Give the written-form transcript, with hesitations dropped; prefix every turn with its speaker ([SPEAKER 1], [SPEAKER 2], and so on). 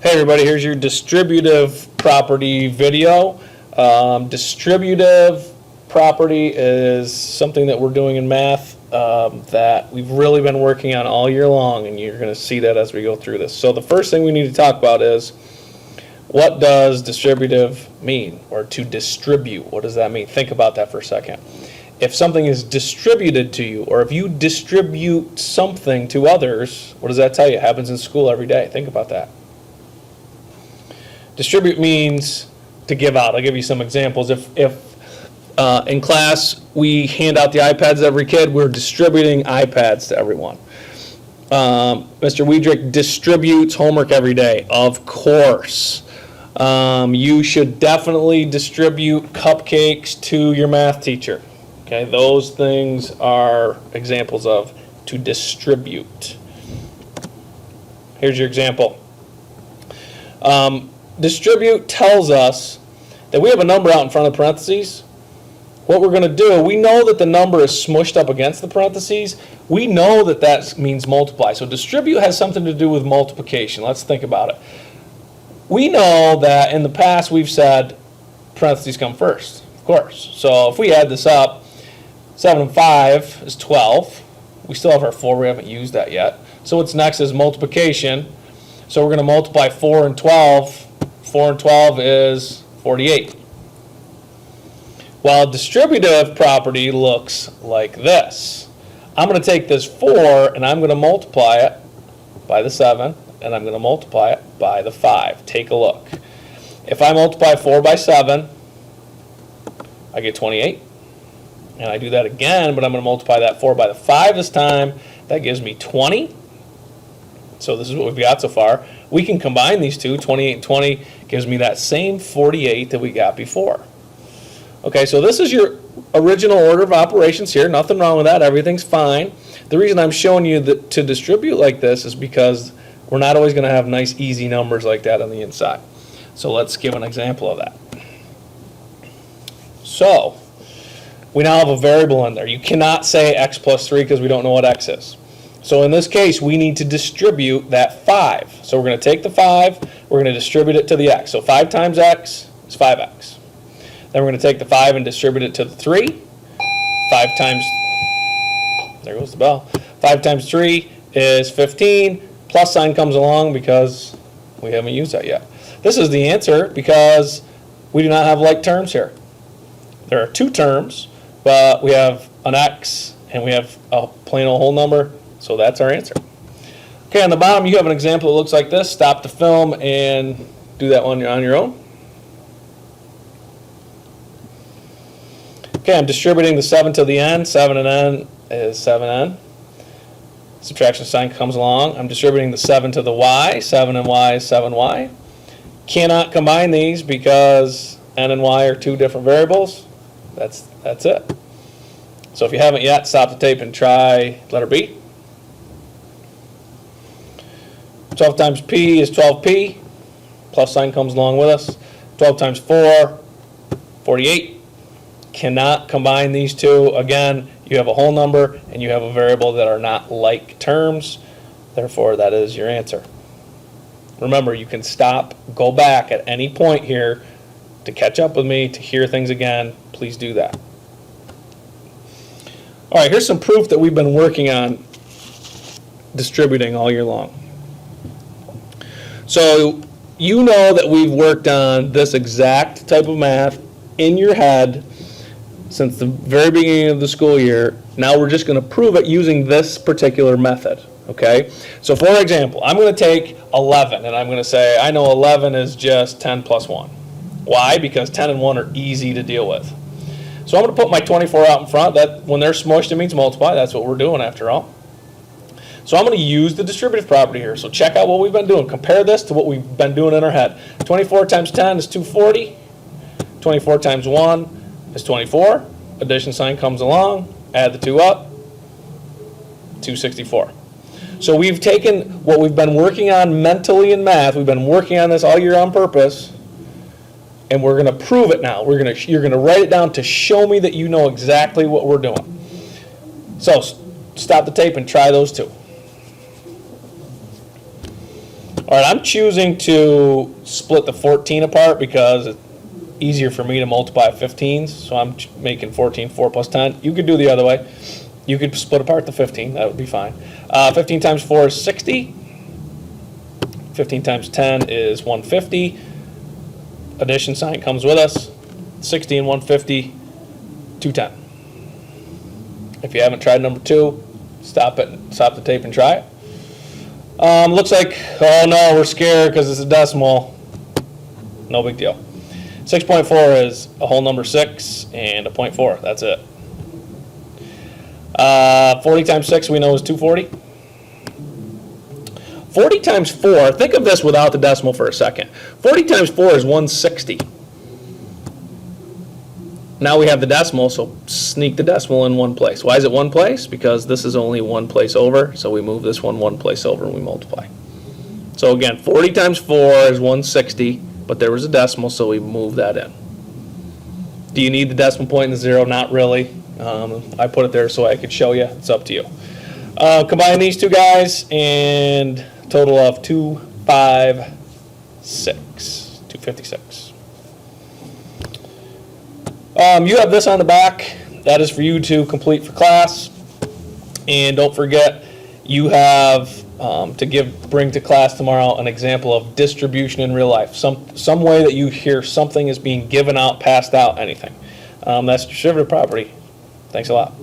[SPEAKER 1] Hey everybody, here's your distributive property video. Distributive property is something that we're doing in math that we've really been working on all year long, and you're going to see that as we go through this. So the first thing we need to talk about is, what does distributive mean, or to distribute? What does that mean? Think about that for a second. If something is distributed to you, or if you distribute something to others, what does that tell you? It happens in school every day. Think about that. Distribute means to give out. I'll give you some examples. If in class we hand out the iPads to every kid, we're distributing iPads to everyone. Mr. Wiedrick distributes homework every day. Of course. You should definitely distribute cupcakes to your math teacher. Okay, those things are examples of to distribute. Here's your example. Distribute tells us that we have a number out in front of parentheses. What we're going to do, we know that the number is smushed up against the parentheses. We know that that means multiply. So distribute has something to do with multiplication. Let's think about it. We know that in the past we've said parentheses come first, of course. So if we add this up, 7 and 5 is 12. We still have our 4. We haven't used that yet. So what's next is multiplication. So we're going to multiply 4 and 12. 4 and 12 is 48. While distributive property looks like this. I'm going to take this 4 and I'm going to multiply it by the 7, and I'm going to multiply it by the 5. Take a look. If I multiply 4 by 7, I get 28. And I do that again, but I'm going to multiply that 4 by the 5 this time. That gives me 20. So this is what we've got so far. We can combine these two. 28 and 20 gives me that same 48 that we got before. Okay, so this is your original order of operations here. Nothing wrong with that. Everything's fine. The reason I'm showing you that to distribute like this is because we're not always going to have nice, easy numbers like that on the inside. So let's give an example of that. So we now have a variable in there. You cannot say x plus 3 because we don't know what x is. So in this case, we need to distribute that 5. So we're going to take the 5, we're going to distribute it to the x. So 5 times x is 5x. Then we're going to take the 5 and distribute it to the 3. 5 times, there goes the bell. 5 times 3 is 15. Plus sign comes along because we haven't used that yet. This is the answer because we do not have like terms here. There are two terms, but we have an x and we have a plain old whole number. So that's our answer. Okay, on the bottom you have an example that looks like this. Stop the film and do that one on your own. Okay, I'm distributing the 7 to the n. 7 and n is 7n. Subtraction sign comes along. I'm distributing the 7 to the y. 7 and y is 7y. Cannot combine these because n and y are two different variables. That's it. So if you haven't yet, stop the tape and try letter B. 12 times p is 12p. Plus sign comes along with us. 12 times 4, 48. Cannot combine these two. Again, you have a whole number and you have a variable that are not like terms. Therefore, that is your answer. Remember, you can stop, go back at any point here to catch up with me, to hear things again. Please do that. All right, here's some proof that we've been working on distributing all year long. So you know that we've worked on this exact type of math in your head since the very beginning of the school year. Now we're just going to prove it using this particular method. Okay? So for example, I'm going to take 11 and I'm going to say, I know 11 is just 10 plus 1. Why? Because 10 and 1 are easy to deal with. So I'm going to put my 24 out in front. That when they're smushed, it means multiply. That's what we're doing after all. So I'm going to use the distributive property here. So check out what we've been doing. Compare this to what we've been doing in our head. 24 times 10 is 240. 24 times 1 is 24. Addition sign comes along. Add the 2 up. 264. So we've taken what we've been working on mentally in math. We've been working on this all year on purpose. And we're going to prove it now. You're going to write it down to show me that you know exactly what we're doing. So stop the tape and try those two. All right, I'm choosing to split the 14 apart because it's easier for me to multiply 15s, so I'm making 14 4 plus 10. You could do the other way. You could split apart the 15, that would be fine. 15 times 4 is 60. 15 times 10 is 150. Addition sign comes with us. 60 and 150, 210. If you haven't tried number 2, stop the tape and try it. Looks like, oh no, we're scared because it's a decimal. No big deal. 6.4 is a whole number 6 and a 0.4. That's it. 40 times 6 we know is 240. 40 times 4, think of this without the decimal for a second. 40 times 4 is 160. Now we have the decimal, so sneak the decimal in one place. Why is it one place? Because this is only one place over, so we move this one place over and we multiply. So again, 40 times 4 is 160, but there was a decimal, so we move that in. Do you need the decimal point in the 0? Not really. I put it there so I could show you. It's up to you. Combine these two guys and total of 256. You have this on the back. That is for you to complete for class. And don't forget, you have to bring to class tomorrow an example of distribution in real life. Some way that you hear something is being given out, passed out, anything. That's distributive property. Thanks a lot.